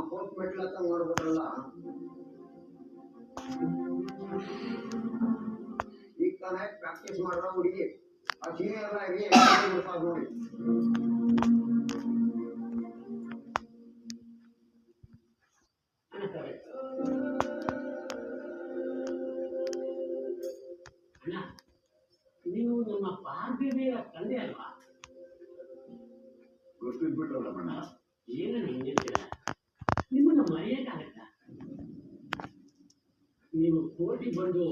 Coat ಮೆಟ್ಲತ್ತ ನೋಡ್ಬಿಟ್ರಲ್ಲ ಈಗ ತಾನೇ practice ಮಾಡ್ರ ಹುಡುಗಿ ಆ ಸೀನಿಯರ್ ಆಗಿ ನೋಡಿ ನೀವು ನಮ್ಮ ಪಾರ್ಟಿಯ ತಂದೆ ಅಲ್ವಾ? ಗೊತ್ತಿದ್ಬಿಟ್ರಲ್ಲ ಬಣ್ಣ. ಏನು ಹಿಂಗಿರ್ತೀರ? ನಿಮ್ಮನ್ನ ಮರೆಯಕ್ಕಾಗತ್ತ? ನೀವು ಕೋಟಿ ಬಂದು